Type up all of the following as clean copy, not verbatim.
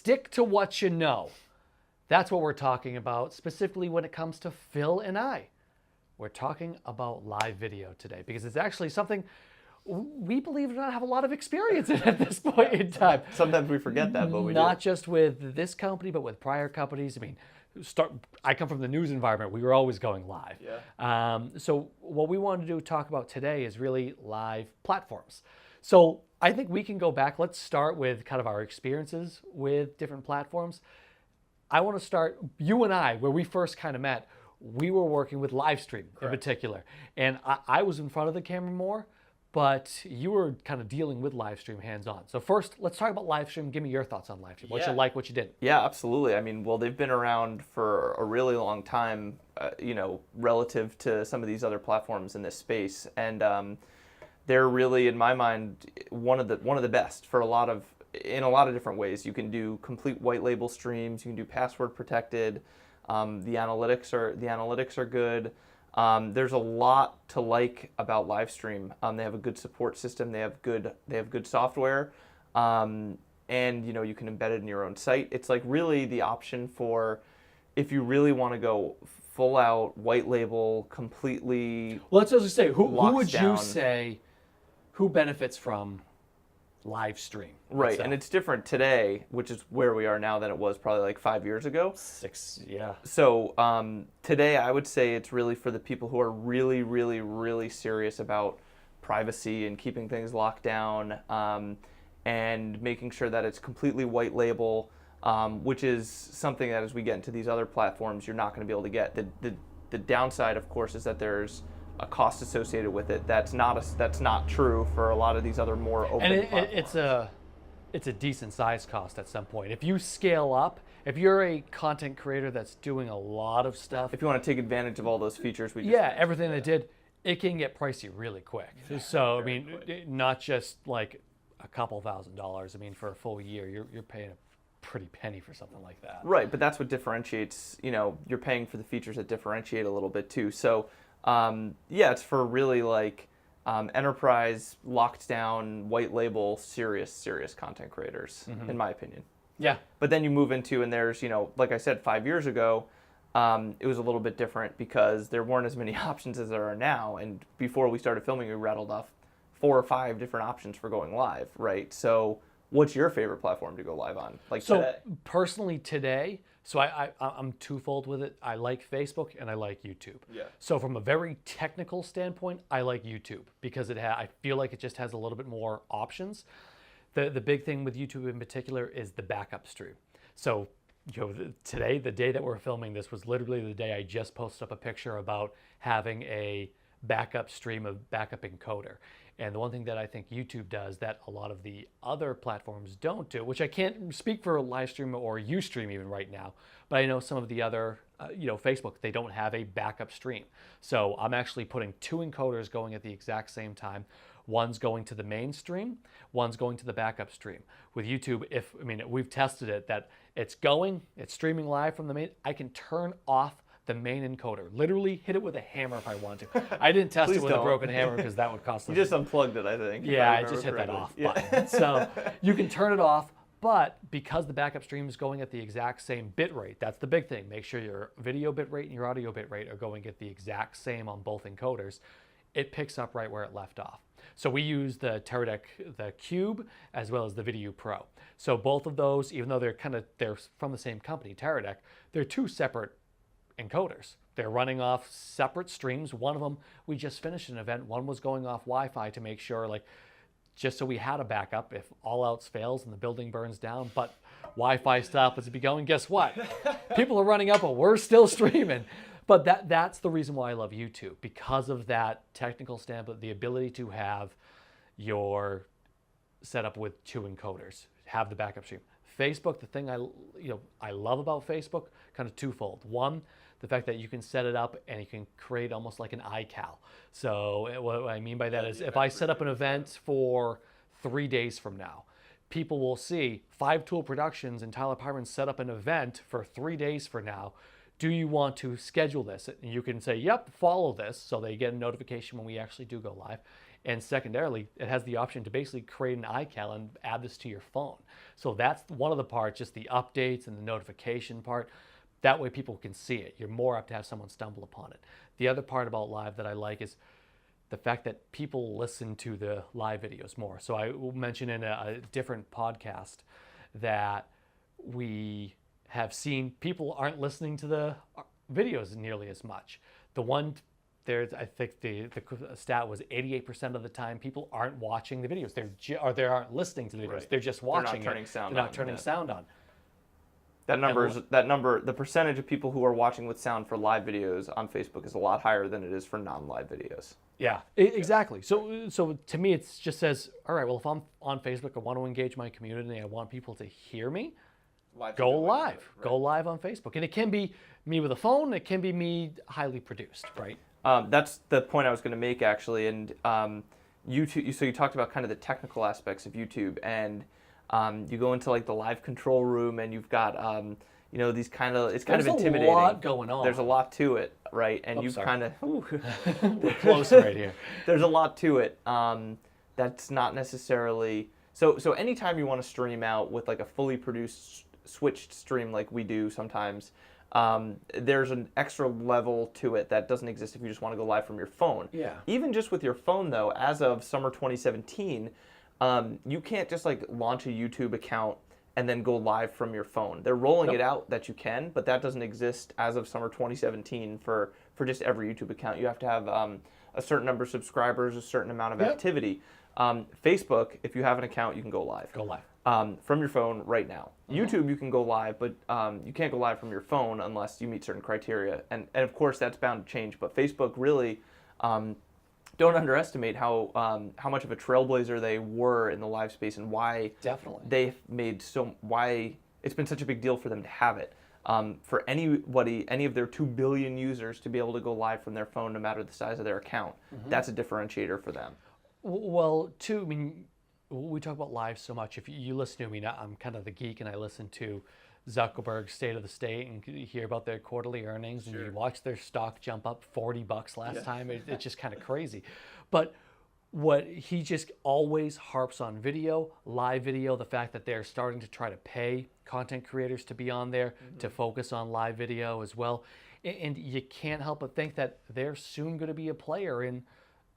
stick to what you know. That's what we're talking about, specifically when it comes to Phil and I. We're talking about live video today because it's actually something we believe it or not have a lot of experience in at this point in time. Sometimes we forget that, but we do. Not just with this company, but with prior companies. I mean, I come from the news environment. We were always going live. Yeah. So what we wanted to talk about today is really live platforms. So I think we can go back. Let's start with kind of our experiences with different platforms. I want to start, you and I, where we first kind of met, we were working with Livestream in particular. And I was in front of the camera more, but you were kind of dealing with Livestream hands-on. So first, let's talk about Livestream. Give me your thoughts on Livestream. What you like, what you didn't. Yeah, absolutely. I mean, well, they've been around for a really long time, relative to some of these other platforms in this space. And they're really, in my mind, one of the best for in a lot of different ways. You can do complete white label streams. You can do password protected. The analytics are good. There's a lot to like about Livestream. They have a good support system. They have good software, and you can embed it in your own site. It's like really the option for if you really want to go full out white label, completely. Well, let's just say who would down. you say who benefits from Livestream? Right, and it's different today, which is where we are now than it was probably like 5 years ago. 6, yeah. So today I would say it's really for the people who are really, really, really serious about privacy and keeping things locked down and making sure that it's completely white label, which is something that as we get into these other platforms, you're not going to be able to get. The downside, of course, is that there's a cost associated with it. That's not true for a lot of these other more open platforms. It's a decent size cost at some point. If you scale up, if you're a content creator that's doing a lot of stuff, if you want to take advantage of all those features we just everything they did, it can get pricey really quick. So I mean, not just like a couple $1,000s. I mean, for a full year, you're paying a pretty penny for something like that. Right, but that's what differentiates. You're paying for the features that differentiate a little bit too. So it's for really like enterprise, locked down, white label, serious content creators, in my opinion. Yeah. But then you move into, and there's, like I said, 5 years ago, it was a little bit different because there weren't as many options as there are now. And before we started filming, we rattled off 4 or 5 different options for going live, right? So what's your favorite platform to go live on? Today? Personally today, so I'm twofold with it. I like Facebook and I like YouTube. Yeah. So from a very technical standpoint, I like YouTube because I feel like it just has a little bit more options. The big thing with YouTube in particular is the backup stream. So today, the day that we're filming this was literally the day I just posted up a picture about having a backup stream of backup encoder. And the one thing that I think YouTube does that a lot of the other platforms don't do, which I can't speak for Livestream or Ustream even right now, but I know some of the other, Facebook, they don't have a backup stream. So I'm actually putting 2 encoders going at the exact same time. One's going to the main stream, one's going to the backup stream. With YouTube, we've tested it that it's streaming live from the main. I can turn off the main encoder. Literally hit it with a hammer if I want to. I didn't test it with a broken hammer because that would cost. You just unplugged it, I think. Yeah, I just hit that off button. So you can turn it off, but because the backup stream is going at the exact same bit rate, that's the big thing. Make sure your video bit rate and your audio bit rate are going at the exact same on both encoders. It picks up right where it left off. So we use the Teradek, the Cube, as well as the Video Pro. So both of those, even though they're from the same company, Teradek, they're 2 separate encoders. They're running off separate streams. One of them, we just finished an event. One was going off Wi-Fi to make sure, just so we had a backup if all else fails and the building burns down, but Wi-Fi stops to be going. Guess what? People are running up, but we're still streaming. But that's the reason why I love YouTube, because of that technical standpoint, the ability to have your setup with 2 encoders, have the backup stream. Facebook, the thing I love about Facebook, kind of twofold. One, the fact that you can set it up and you can create almost like an iCal. So what I mean by that is if I set up an event for 3 days from now, people will see 5 Tool Productions and Tyler Pyron set up an event for 3 days from now. Do you want to schedule this? And you can say, yep, follow this. So they get a notification when we actually do go live. And secondarily, it has the option to basically create an iCal and add this to your phone. So that's one of the parts, just the updates and the notification part. That way people can see it. You're more apt to have someone stumble upon it. The other part about live that I like is the fact that people listen to the live videos more. So I will mention in a different podcast that we have seen people aren't listening to the videos nearly as much. The one there's, I think the stat was 88% of the time people aren't watching the videos. They aren't listening to the videos. Right. They're just watching. They're not turning sound They're not on, turning yeah. sound on. That number, the percentage of people who are watching with sound for live videos on Facebook is a lot higher than it is for non-live videos. Yeah, exactly. So to me, it just says, all right, well, if I'm on Facebook, I want to engage my community, I want people to hear me, go live. Right. Go live on Facebook. And it can be me with a phone. It can be me highly produced, right? That's the point I was going to make, actually. And YouTube. So you talked about kind of the technical aspects of YouTube, and you go into like the live control room, and you've got these kind of it's kind of intimidating. There's a lot going on. There's a lot to it, right? And you kind of we're close right here. There's a lot to it. That's not necessarily so. Anytime you want to stream out with like a fully produced switched stream like we do sometimes. There's an extra level to it that doesn't exist if you just want to go live from your phone. Yeah. Even just with your phone, though, as of summer 2017, you can't just like launch a YouTube account and then go live from your phone. They're rolling it out that you can, but that doesn't exist as of summer 2017 for just every YouTube account. You have to have a certain number of subscribers, a certain amount of activity. Facebook, if you have an account, you can go live. Go live. From your phone right now. YouTube, you can go live, but you can't go live from your phone unless you meet certain criteria. And of course, that's bound to change. But Facebook really, don't underestimate how much of a trailblazer they were in the live space and why why it's been such a big deal for them to have it. For anybody, any of their 2 billion users to be able to go live from their phone, no matter the size of their account, that's a differentiator for them. Well, too, I mean, we talk about live so much. If you listen to me, I'm kind of the geek, and I listen to Zuckerberg's State of the State and you hear about their quarterly earnings, and you watch their stock jump up $40 last time. It's just kind of crazy. But what he just always harps on video, live video, the fact that they're starting to try to pay content creators to be on there, to focus on live video as well. And you can't help but think that they're soon going to be a player in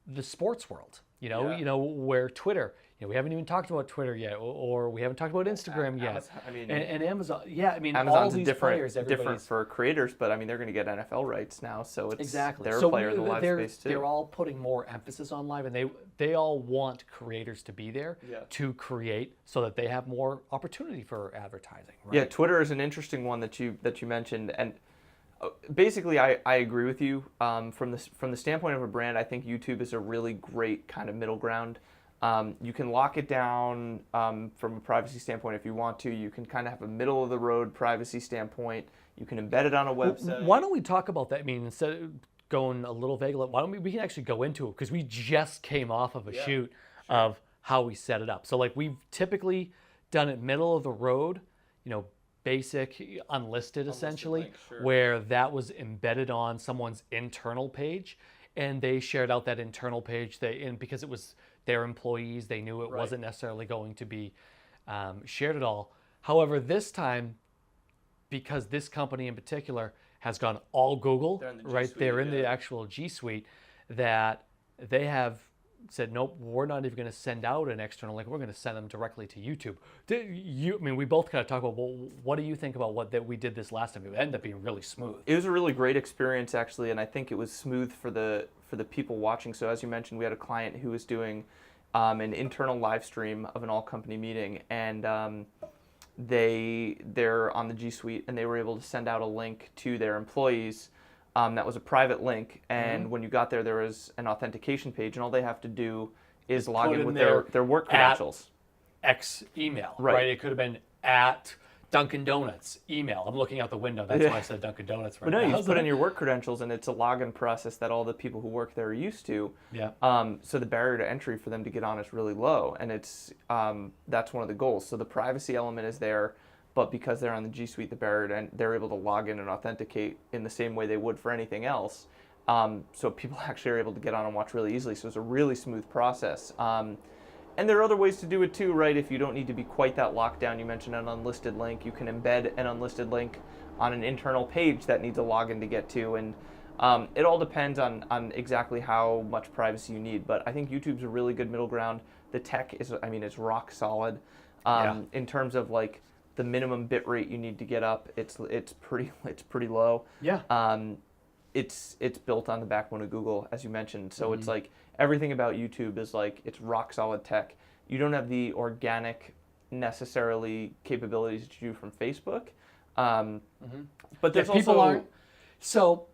the sports world. Where Twitter, we haven't even talked about Twitter yet, or we haven't talked about Instagram yet. And Amazon, Amazon's all these players, different for creators, but I mean, they're going to get NFL rights now, so it's exactly. They're a player in the live space too. They're all putting more emphasis on live, and they all want creators to be there to create, so that they have more opportunity for advertising. Right? Yeah, Twitter is an interesting one that you mentioned, and basically, I agree with you. From the standpoint of a brand, I think YouTube is a really great kind of middle ground. You can lock it down from a privacy standpoint if you want to. You can kind of have a middle of the road privacy standpoint. You can embed it on a website. Why don't we talk about that? I mean, instead of going a little vague, why don't we can actually go into it, because we just came off of a shoot of how we set it up. So like we've typically done it middle of the road, basic unlisted essentially, link, where that was embedded on someone's internal page, and they shared out that internal page. And because it was their employees, they knew it wasn't necessarily going to be shared at all. However, this time, because this company in particular has gone all Google, they're in the actual G Suite, that they have said, nope, we're not even going to send out an external link. We're going to send them directly to YouTube. We both kind of talk about, well, what do you think about that we did this last time? It ended up being really smooth. It was a really great experience, actually, and I think it was smooth for the people watching. So as you mentioned, we had a client who was doing an internal live stream of an all-company meeting, and they're on the G Suite, and they were able to send out a link to their employees. That was a private link, and when you got there, there was an authentication page, and all they have to do is log in with their work credentials. X email, right? It could have been at Dunkin' Donuts email. I'm looking out the window. That's why I said Dunkin' Donuts right now. But no, you just put in your work credentials, and it's a login process that all the people who work there are used to. Yeah. So the barrier to entry for them to get on is really low, and it's that's one of the goals. So the privacy element is there. But because they're on the G Suite, they're able to log in and authenticate in the same way they would for anything else. So people actually are able to get on and watch really easily. So it's a really smooth process. And there are other ways to do it too, right? If you don't need to be quite that locked down, you mentioned an unlisted link. You can embed an unlisted link on an internal page that needs a login to get to. And it all depends on exactly how much privacy you need. But I think YouTube's a really good middle ground. The tech is, I mean, it's rock solid. In terms of like the minimum bit rate you need to get up, it's pretty low. Yeah. It's built on the backbone of Google, as you mentioned. So it's like everything about YouTube is like it's rock solid tech. You don't have the organic necessarily capabilities that you do from Facebook. But there's People also aren't. So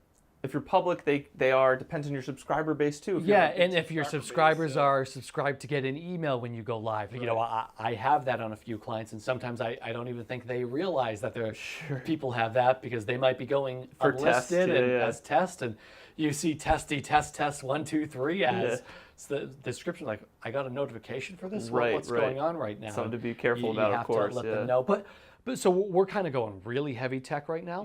if you're public, they are. Depends on your subscriber base too. yeah, and if your subscribers are subscribed to get an email when you go live, you know, I have that on a few clients, and sometimes I don't even think they realize that people have that because they might be going For unlisted test, as test, and you see test 1 2 3 as the description, like I got a notification for this. What's going on right now? Something to be careful you about, have of course. to let them know. But so we're kind of going really heavy tech right now.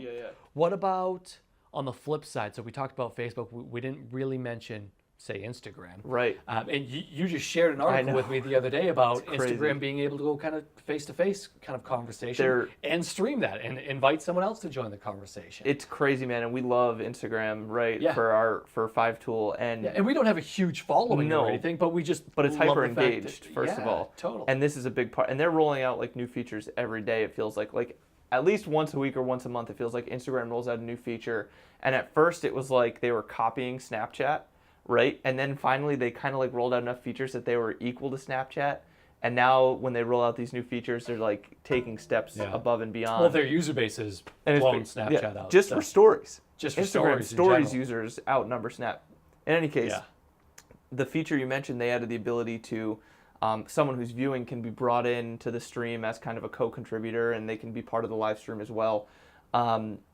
What about on the flip side? So we talked about Facebook. We didn't really mention, say, Instagram. Right. And you just shared an article with me the other day about Instagram being able to go kind of face-to-face kind of conversation and stream that and invite someone else to join the conversation. It's crazy, man, and we love Instagram, right? Yeah. For 5tool, and we don't have a huge following or anything, but we just it's love hyper the fact engaged that, first of all. Totally. And this is a big part. And they're rolling out like new features every day. It feels like at least once a week or once a month. It feels like Instagram rolls out a new feature. And at first it was like they were copying Snapchat, right? And then finally they kind of like rolled out enough features that they were equal to Snapchat. And now when they roll out these new features, they're like taking steps above and beyond. Well, their user base is blowing Snapchat out. Just for stories. Just for Instagram stories users outnumber Snap. In any case, the feature you mentioned, they added the ability to someone who's viewing can be brought in to the stream as kind of a co-contributor, and they can be part of the live stream as well.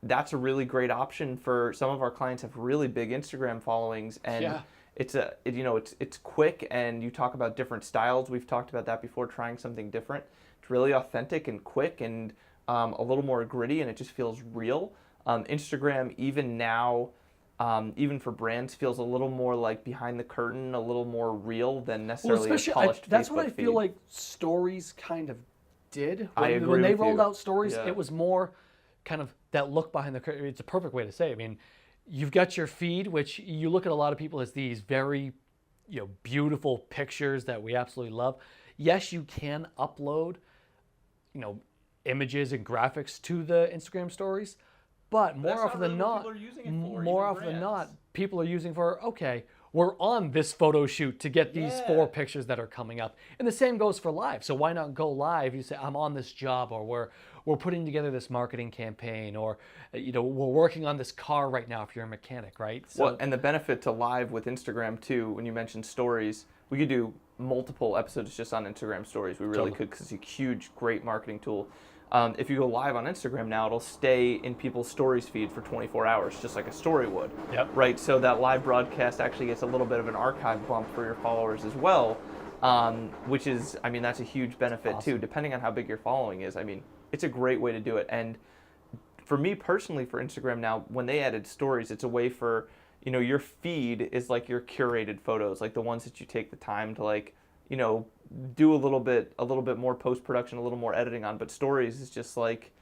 That's a really great option for some of our clients have really big Instagram followings, and it's quick, and you talk about different styles. We've talked about that before, trying something different. It's really authentic and quick and a little more gritty, and it just feels real. Instagram, even now, even for brands, feels a little more like behind the curtain, a little more real than necessarily a polished that's Facebook what I feel feed. like Stories kind of did. I agree when they with rolled you. out Stories, Yeah. it was more kind of that look behind the curtain. It's a perfect way to say it. I mean, you've got your feed, which you look at a lot of people as these very, beautiful pictures that we absolutely love. Yes, you can upload, images and graphics to the Instagram Stories, but more often than not, people are using for, okay, we're on this photo shoot to get these 4 pictures that are coming up. And the same goes for live. So why not go live? You say, I'm on this job, or we're putting together this marketing campaign, or we're working on this car right now if you're a mechanic, right? So, and the benefit to live with Instagram too, when you mentioned stories, we could do multiple episodes just on Instagram stories. We really could, because it's a huge, great marketing tool. If you go live on Instagram now, it'll stay in people's stories feed for 24 hours, just like a story would. Yep. Right, so that live broadcast actually gets a little bit of an archive bump for your followers as well, which is, that's a huge benefit too, depending on how big your following is. It's a great way to do it. And for me personally, for Instagram now, when they added stories, it's a way for, your feed is like your curated photos, like the ones that you take the time to do a little bit more post-production, a little more editing on. But stories is just like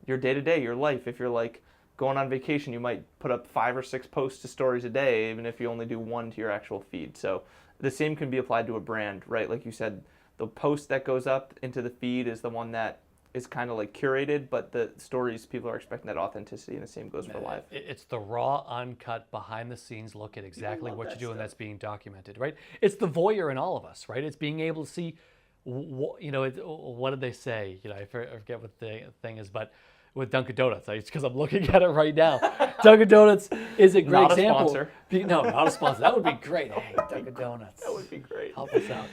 your day-to-day, your life. If you're like going on vacation, you might put up 5 or 6 posts to stories a day, even if you only do 1 to your actual feed. So the same can be applied to a brand, right? Like you said, the post that goes up into the feed is the one that is kind of like curated, but the stories, people are expecting that authenticity, and the same goes for live. It's the raw, uncut, behind-the-scenes look at exactly what you're doing that's being documented, right? It's the voyeur in all of us, right? It's being able to see, what did they say? I forget what the thing is, but with Dunkin' Donuts, because I'm looking at it right now. Dunkin' Donuts is a great not example. A sponsor. No, not a sponsor. That would be great. Hey, Dunkin' Donuts. That would be great. Help us out.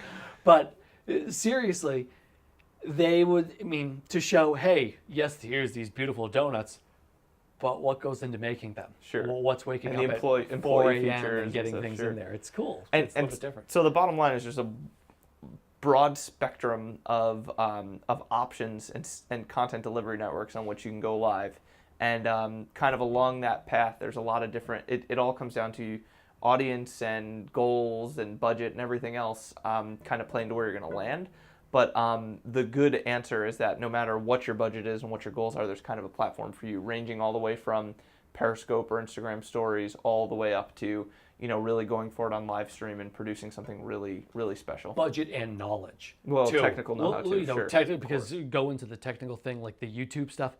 But seriously, they would, to show, hey, yes, here's these beautiful donuts, but what goes into making them? Sure. Well, what's waking and up the at 4 employee a.m. features and getting stuff, things sure. in there? It's cool. And, it's a little bit different. So the bottom line is there's a broad spectrum of options and content delivery networks on which you can go live. And kind of along that path, there's a lot of different, it all comes down to audience and goals and budget and everything else, kind of playing to where you're going to land. But the good answer is that no matter what your budget is and what your goals are, there's kind of a platform for you, ranging all the way from Periscope or Instagram stories all the way up to, you know, really going forward on Livestream and producing something really, really special. Budget and knowledge. Well, too. technical know-how too, You know, sure. because you go into the technical thing, like the YouTube stuff,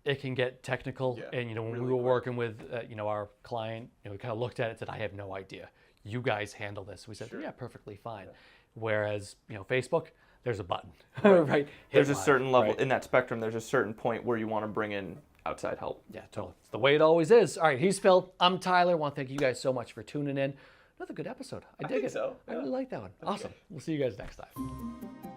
it can get technical. Yeah, And, you know, when really we were quick. working with, you know, our client, you know, we kind of looked at it and said, I have no idea. You guys handle this. We said, yeah, perfectly fine. Whereas, you know, Facebook, there's a button, right? Hit There's a live, certain level, right? in that spectrum, there's a certain point where you want to bring in outside help. Yeah, totally. It's the way it always is. All right, he's Phil. I'm Tyler. I want to thank you guys so much for tuning in. Another good episode. I dig think it. so, I really like that one. Awesome. We'll see you guys next time.